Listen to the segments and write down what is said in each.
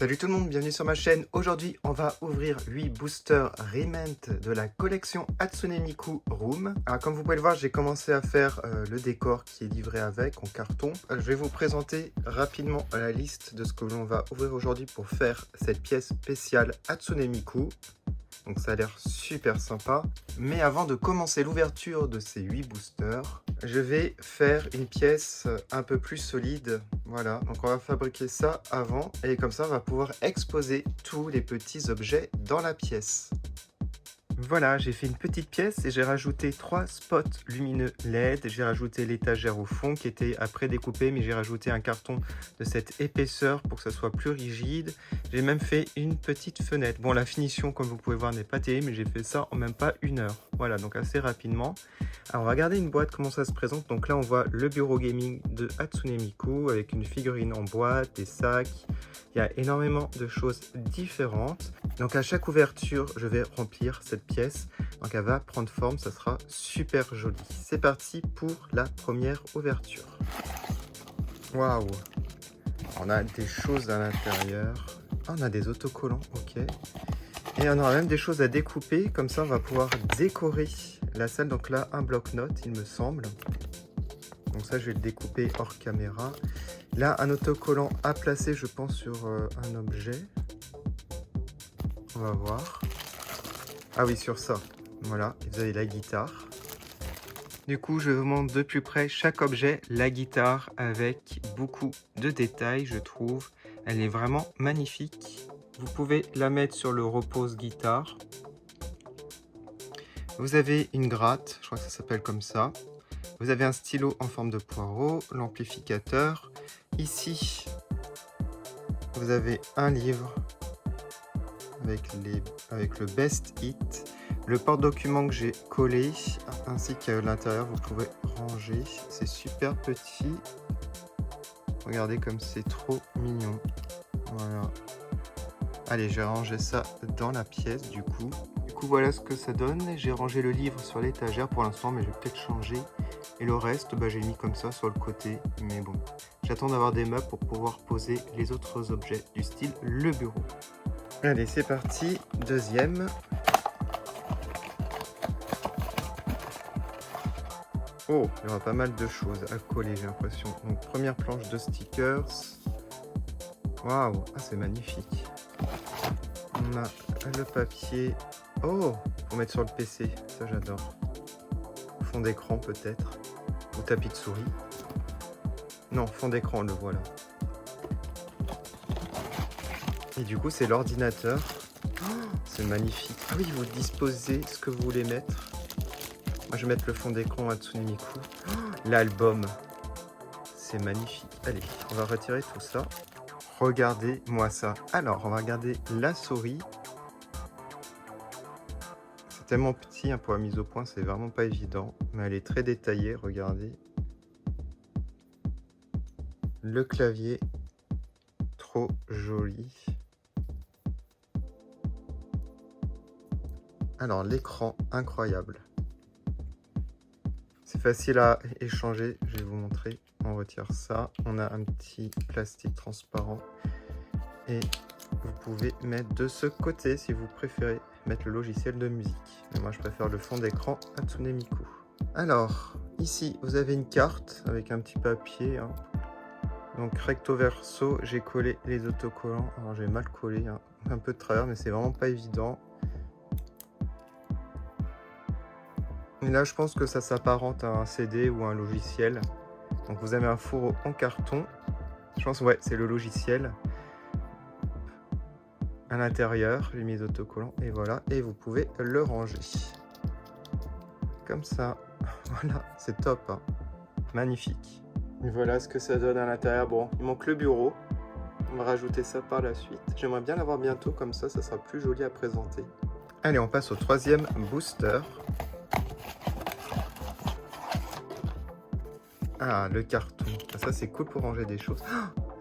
Salut tout le monde, bienvenue sur ma chaîne. Aujourd'hui, on va ouvrir 8 boosters Rement de la collection Hatsune Miku Room. Alors, comme vous pouvez le voir, j'ai commencé à faire le décor qui est livré avec en carton. Je vais vous présenter rapidement la liste de ce que l'on va ouvrir aujourd'hui pour faire cette pièce spéciale Hatsune Miku. Donc ça a l'air super sympa. Mais avant de commencer l'ouverture de ces 8 boosters, je vais faire une pièce un peu plus solide. Voilà, donc on va fabriquer ça avant et comme ça on va pouvoir exposer tous les petits objets dans la pièce. Voilà, j'ai fait une petite pièce et j'ai rajouté 3 spots lumineux LED. J'ai rajouté l'étagère au fond qui était à prédécouper, mais j'ai rajouté un carton de cette épaisseur pour que ça soit plus rigide. J'ai même fait une petite fenêtre. Bon, la finition, comme vous pouvez voir, n'est pas terrible, mais j'ai fait ça en même pas 1 heure. Voilà, donc assez rapidement. Alors, on va regarder une boîte, comment ça se présente. Donc là, on voit le bureau gaming de Hatsune Miku avec une figurine en boîte, des sacs. Il y a énormément de choses différentes. Donc à chaque ouverture, je vais remplir cette pièce. Donc elle va prendre forme, ça sera super joli. C'est parti pour la première ouverture. Waouh! On a des choses à l'intérieur. Ah, on a des autocollants, ok. Et on aura même des choses à découper. Comme ça, on va pouvoir décorer la salle. Donc là, un bloc-notes, il me semble. Donc ça, je vais le découper hors caméra. Là, un autocollant à placer, je pense, sur un objet. On va voir. Ah oui, sur ça. Voilà, vous avez la guitare. Du coup, je vous montre de plus près chaque objet. La guitare avec beaucoup de détails, je trouve. Elle est vraiment magnifique. Vous pouvez la mettre sur le repose guitare. Vous avez une gratte, je crois que ça s'appelle comme ça. Vous avez un stylo en forme de poireau, l'amplificateur. Ici, vous avez un livre avec le Best Hit, le porte-document que j'ai collé, ainsi qu'à l'intérieur, vous pouvez ranger. C'est super petit. Regardez comme c'est trop mignon. Voilà. Allez, je vais ranger ça dans la pièce, du coup. Voilà ce que ça donne. J'ai rangé le livre sur l'étagère pour l'instant, mais je vais peut-être changer. Et le reste, j'ai mis comme ça sur le côté. Mais bon, j'attends d'avoir des meubles pour pouvoir poser les autres objets du style le bureau. Allez, c'est parti. Deuxième. Oh, il y aura pas mal de choses à coller, j'ai l'impression. Donc, première planche de stickers. Waouh, ah, c'est magnifique. On a le papier. Oh, pour mettre sur le PC, ça j'adore. Fond d'écran peut-être, ou tapis de souris. Non, fond d'écran, le voilà. Et du coup, c'est l'ordinateur. Oh, c'est magnifique. Ah oui, vous disposez ce que vous voulez mettre. Moi, je vais mettre le fond d'écran Hatsune Miku. Oh, l'album, c'est magnifique. Allez, on va retirer tout ça. Regardez-moi ça. Alors, on va regarder la souris. C'est tellement petit pour la mise au point, c'est vraiment pas évident. Mais elle est très détaillée, regardez. Le clavier, trop joli. Alors, l'écran, incroyable. C'est facile à échanger, je vais vous montrer. On retire ça. On a un petit plastique transparent. Et vous pouvez mettre de ce côté, si vous préférez, mettre le logiciel de musique. Mais moi, je préfère le fond d'écran Hatsune Miku. Alors, ici, vous avez une carte avec un petit papier. Donc, recto verso, j'ai collé les autocollants. Alors, j'ai mal collé, un peu de travers, mais c'est vraiment pas évident. Et là, je pense que ça s'apparente à un CD ou un logiciel. Donc, vous avez un fourreau en carton. Je pense, ouais, c'est le logiciel. À l'intérieur, j'ai mis les autocollants et voilà, et vous pouvez le ranger comme ça. Voilà, c'est top, hein. Magnifique. Et voilà ce que ça donne à l'intérieur. Bon, il manque le bureau, on va rajouter ça par la suite. J'aimerais bien l'avoir bientôt, comme ça sera plus joli à présenter. Allez, on passe au troisième booster. Ah, le carton, ça c'est cool pour ranger des choses.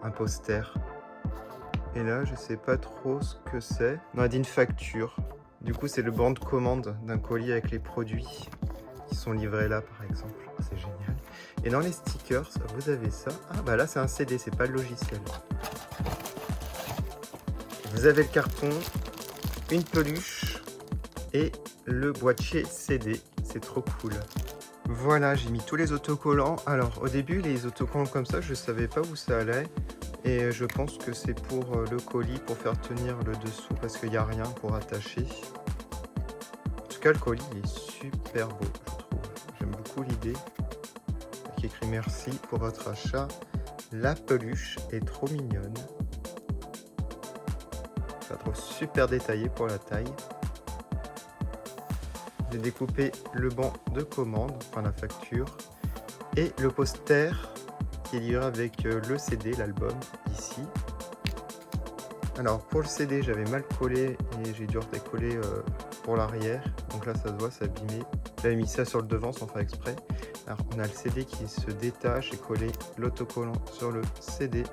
Un poster. Et là, je sais pas trop ce que c'est. On a dit une facture. Du coup, c'est le banc de commande d'un colis avec les produits qui sont livrés là, par exemple. Oh, c'est génial. Et dans les stickers, vous avez ça. Ah, bah là, c'est un CD, c'est pas le logiciel. vous avez le carton, une peluche et le boîtier CD. C'est trop cool. Voilà, j'ai mis tous les autocollants. Alors, au début, les autocollants comme ça, je ne savais pas où ça allait. Et je pense que c'est pour le colis, pour faire tenir le dessous, parce qu'il n'y a rien pour attacher. En tout cas, le colis il est super beau, je trouve. J'aime beaucoup l'idée. Qui écrit merci pour votre achat. La peluche est trop mignonne. Je la trouve super détaillée pour la taille. J'ai découpé le banc de commande, enfin la facture, et le poster qui est livré avec le CD, l'album, ici. Alors pour le CD, j'avais mal collé et j'ai dû redécoller pour l'arrière. Donc là, ça se voit, c'est abîmé. J'avais mis ça sur le devant sans faire exprès. Alors on a le CD qui se détache et collé l'autocollant sur le CD.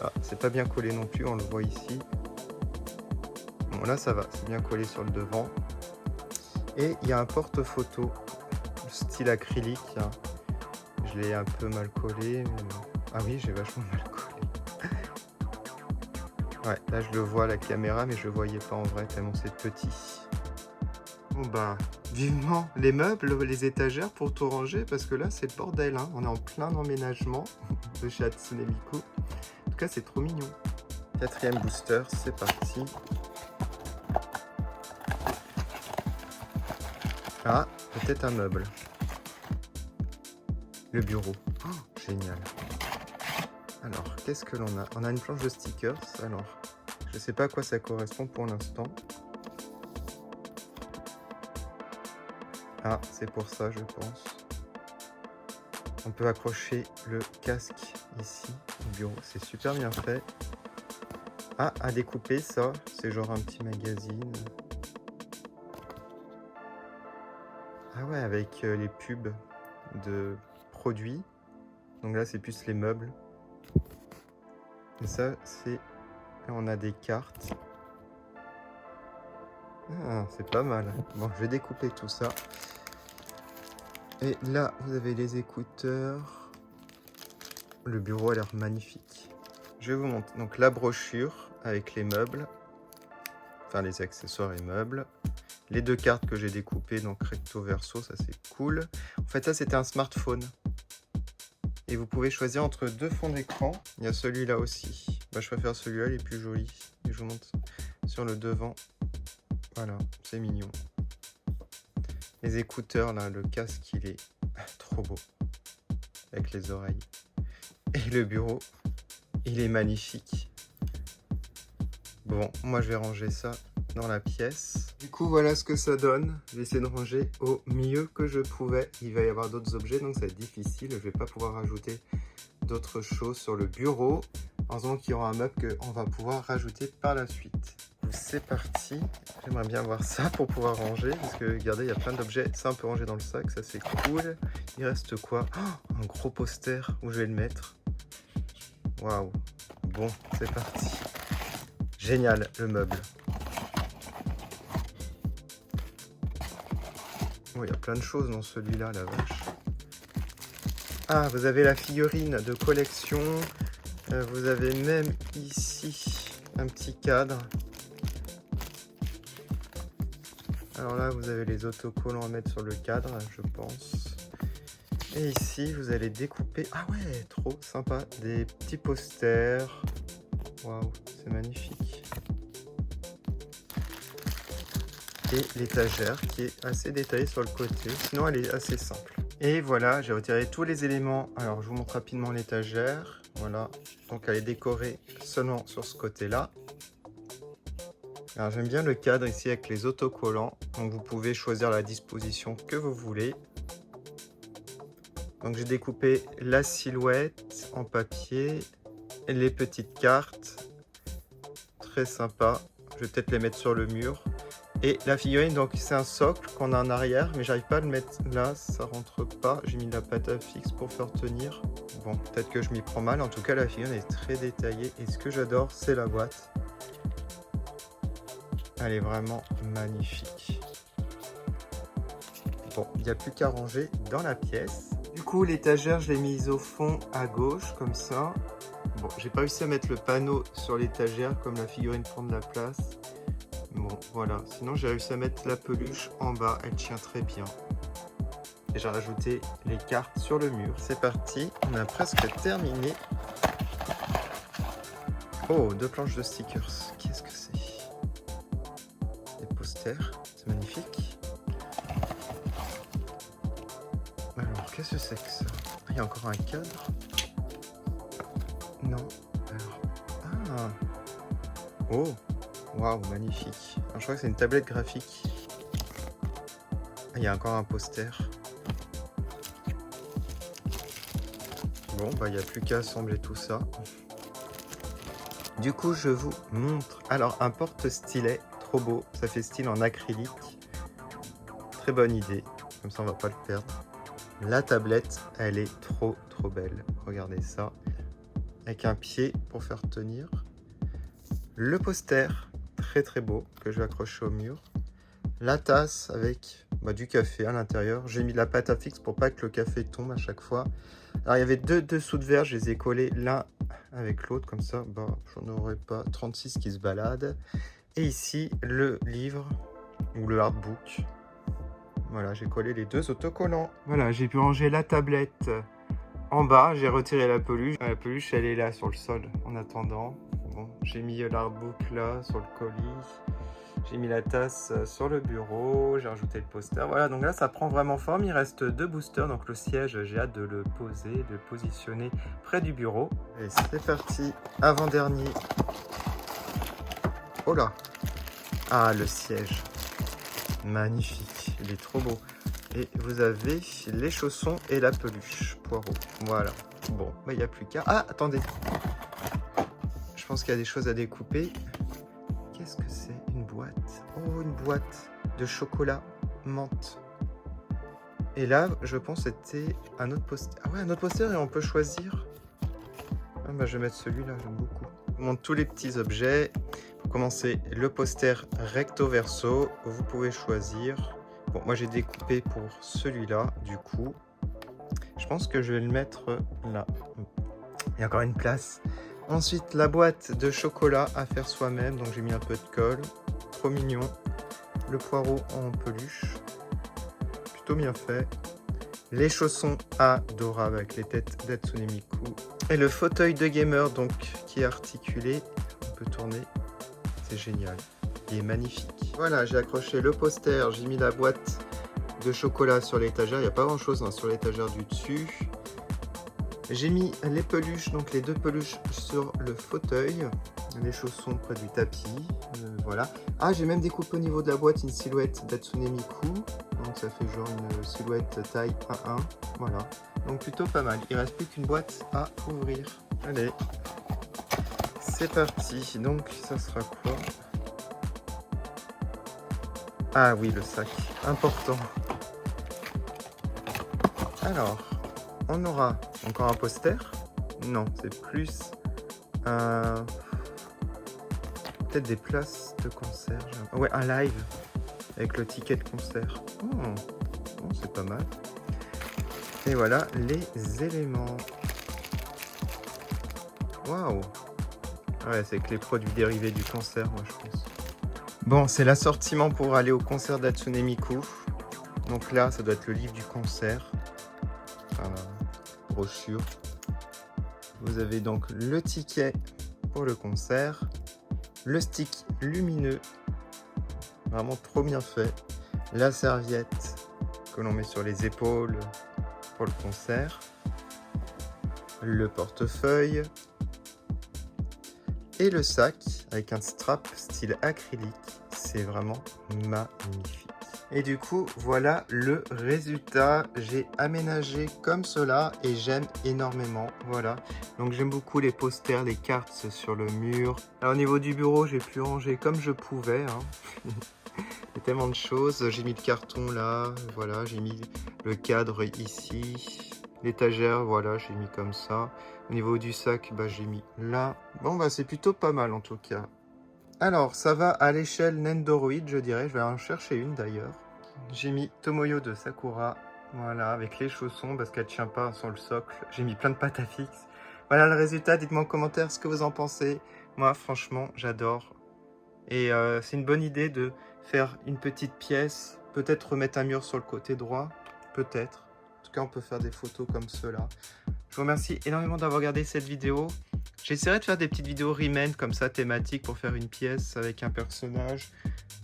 Ah, c'est pas bien collé non plus, on le voit ici. Bon là ça va, c'est bien collé sur le devant. Et il y a un porte-photo style acrylique. Hein. Je l'ai un peu mal collé. Ah oui, j'ai vachement mal collé. Ouais, là je le vois à la caméra, mais je le voyais pas en vrai tellement c'est petit. Bon bah, vivement les meubles, les étagères pour tout ranger, parce que là c'est le bordel. Hein. On est en plein emménagement de chez Hatsune Miku. En tout cas, c'est trop mignon. 4e booster, c'est parti. Ah, peut-être un meuble. Le bureau. Oh, génial. Alors, qu'est-ce que l'on a? On a une planche de stickers. Alors, je ne sais pas à quoi ça correspond pour l'instant. Ah, c'est pour ça, je pense. On peut accrocher le casque ici au bureau. C'est super bien fait. Ah, à découper, ça. C'est genre un petit magazine. Ah ouais, avec les pubs de produits. Donc là, c'est plus les meubles. Et ça, c'est... On a des cartes. Ah, c'est pas mal. Bon, je vais découper tout ça. Et là, vous avez les écouteurs. Le bureau a l'air magnifique. Je vais vous montrer. Donc la brochure avec les meubles. Enfin, les accessoires et meubles. Les 2 cartes que j'ai découpées, donc recto verso, ça c'est cool. En fait, ça c'était un smartphone. Et vous pouvez choisir entre 2 fonds d'écran. Il y a celui-là aussi. Bah, je préfère celui-là, il est plus joli. Et je vous montre sur le devant. Voilà, c'est mignon. Les écouteurs, là, le casque, il est trop beau. Avec les oreilles. Et le bureau, il est magnifique. Bon, moi je vais ranger ça dans la pièce. Du coup, voilà ce que ça donne. J'ai essayé de ranger au mieux que je pouvais. Il va y avoir d'autres objets, donc ça va être difficile. Je vais pas pouvoir rajouter d'autres choses sur le bureau. Heureusement qu'il y aura un meuble qu'on va pouvoir rajouter par la suite. C'est parti. J'aimerais bien voir ça pour pouvoir ranger. Parce que, regardez, il y a plein d'objets. Ça, on peut ranger dans le sac. Ça, c'est cool. Il reste quoi? Oh, un gros poster. Où je vais le mettre? Waouh. Bon, c'est parti. Génial, le meuble. Oh, il y a plein de choses dans celui-là, la vache. Ah, vous avez la figurine de collection. Vous avez même ici un petit cadre. Alors là, vous avez les autocollants à mettre sur le cadre, je pense. Et ici, vous allez découper... Ah ouais, trop sympa. Des petits posters. Waouh, c'est magnifique. Et l'étagère qui est assez détaillée sur le côté. Sinon, elle est assez simple. Et voilà, j'ai retiré tous les éléments. Alors, je vous montre rapidement l'étagère. Voilà. Donc, elle est décorée seulement sur ce côté-là. Alors, j'aime bien le cadre ici avec les autocollants. Donc, vous pouvez choisir la disposition que vous voulez. Donc, j'ai découpé la silhouette en papier. Et les petites cartes. Très sympa. Je vais peut-être les mettre sur le mur. Et la figurine, donc c'est un socle qu'on a en arrière, mais j'arrive pas à le mettre là, ça rentre pas. J'ai mis de la pâte à fixe pour faire tenir. Bon, peut-être que je m'y prends mal. En tout cas, la figurine est très détaillée. Et ce que j'adore, c'est la boîte. Elle est vraiment magnifique. Bon, il n'y a plus qu'à ranger dans la pièce. Du coup, l'étagère, je l'ai mise au fond à gauche, comme ça. Bon, j'ai pas réussi à mettre le panneau sur l'étagère comme la figurine prend de la place. Bon, voilà. Sinon, j'ai réussi à mettre la peluche en bas. Elle tient très bien. Et j'ai rajouté les cartes sur le mur. C'est parti. On a presque terminé. Oh, 2 planches de stickers. Qu'est-ce que c'est? Des posters. C'est magnifique. Alors, qu'est-ce que c'est que ça? Il y a encore un cadre. Non. Alors. Ah. Oh. Waouh, magnifique. Alors, je crois que c'est une tablette graphique. Ah, il y a encore un poster. Bon, bah, il n'y a plus qu'à assembler tout ça. Du coup, je vous montre. Alors, un porte-stylet, trop beau. Ça fait style en acrylique. Très bonne idée. Comme ça, on va pas le perdre. La tablette, elle est trop belle. Regardez ça. Avec un pied pour faire tenir. Le poster, très beau, que je vais accrocher au mur. La tasse avec du café à l'intérieur. J'ai mis de la pâte à fixe pour pas que le café tombe à chaque fois. Alors, il y avait 2 dessous de verre. Je les ai collés l'un avec l'autre. Comme ça, j'en aurais pas 36 qui se baladent. Et ici, le livre ou le artbook. Voilà, j'ai collé les 2 autocollants. Voilà, j'ai pu ranger la tablette en bas. J'ai retiré la peluche. La peluche, elle est là sur le sol en attendant. Bon, j'ai mis l'artbook là sur le colis. J'ai mis la tasse sur le bureau. J'ai rajouté le poster. Voilà, donc là, ça prend vraiment forme. Il reste 2 boosters. Donc le siège, j'ai hâte de le poser, de le positionner près du bureau. Et c'est parti. Avant-dernier. Oh là. Ah, le siège. Magnifique. Il est trop beau. Et vous avez les chaussons et la peluche. Poireau. Voilà. Bon, il n'y a plus qu'à... Ah, attendez. Je pense qu'il y a des choses à découper. Qu'est-ce que c'est? Une boîte. Oh, une boîte de chocolat menthe. Et là, je pense que c'était un autre poster. Ah ouais, un autre poster et on peut choisir. Ah je vais mettre celui-là, j'aime beaucoup. Je vous montre tous les petits objets. Pour commencer, le poster recto verso. Vous pouvez choisir. Bon, moi j'ai découpé pour celui-là, du coup. Je pense que je vais le mettre là. Il y a encore une place. Ensuite, la boîte de chocolat à faire soi-même. Donc j'ai mis un peu de colle. Trop mignon. Le poireau en peluche. Plutôt bien fait. Les chaussons adorables avec les têtes d'Hatsune Miku. Et le fauteuil de gamer donc qui est articulé. On peut tourner. C'est génial. Il est magnifique. Voilà, j'ai accroché le poster. J'ai mis la boîte de chocolat sur l'étagère. Il n'y a pas grand chose sur l'étagère du dessus. J'ai mis les peluches, donc les 2 peluches sur le fauteuil, les chaussons près du tapis, voilà. Ah, j'ai même découpé au niveau de la boîte une silhouette d'Hatsune Miku, donc ça fait genre une silhouette taille 1-1, voilà. Donc plutôt pas mal, il reste plus qu'une boîte à ouvrir. Allez, c'est parti, donc ça sera quoi? Ah oui, le sac, important. Alors... on aura encore un poster. Non, c'est plus peut-être des places de concert. Ouais, un live avec le ticket de concert. Oh, c'est pas mal. Et voilà les éléments. Waouh. Ouais, c'est que les produits dérivés du concert, moi je pense. Bon, c'est l'assortiment pour aller au concert d'Hatsune Miku. Donc là, ça doit être le livre du concert. Brochure. Vous avez donc le ticket pour le concert, le stick lumineux, vraiment trop bien fait, la serviette que l'on met sur les épaules pour le concert, le portefeuille et le sac avec un strap style acrylique. C'est vraiment magnifique. Et du coup, voilà le résultat. J'ai aménagé comme cela et j'aime énormément. Voilà. Donc j'aime beaucoup les posters, les cartes sur le mur. Alors, au niveau du bureau, j'ai pu ranger comme je pouvais. Il y a tellement de choses. J'ai mis le carton là. Voilà, j'ai mis le cadre ici. L'étagère, voilà, j'ai mis comme ça. Au niveau du sac, j'ai mis là. Bon, c'est plutôt pas mal en tout cas. Alors, ça va à l'échelle Nendoroid, je dirais. Je vais en chercher une d'ailleurs. J'ai mis Tomoyo de Sakura, voilà, avec les chaussons parce qu'elle tient pas sur le socle. J'ai mis plein de pâte à fixe. Voilà le résultat, dites-moi en commentaire ce que vous en pensez. Moi, franchement, j'adore. Et c'est une bonne idée de faire une petite pièce, peut-être remettre un mur sur le côté droit, peut-être. En tout cas, on peut faire des photos comme cela. Je vous remercie énormément d'avoir regardé cette vidéo. J'essaierai de faire des petites vidéos Riemann comme ça, thématiques, pour faire une pièce avec un personnage.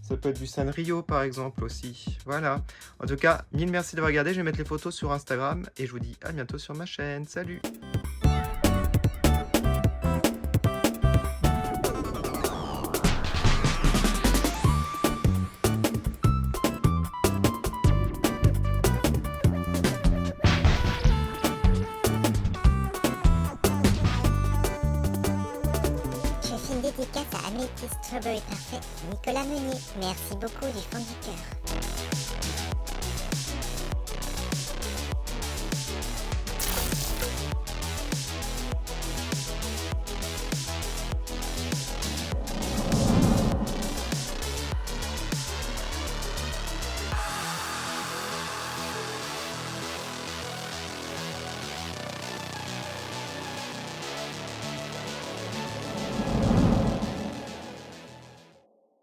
Ça peut être du Sanrio par exemple aussi. Voilà. En tout cas, mille merci d'avoir regardé. Je vais mettre les photos sur Instagram et je vous dis à bientôt sur ma chaîne. Salut! Je fais une dédicace à Améthyst Strawberry Parfait, Nicolas Meunier. Merci beaucoup du fond du cœur.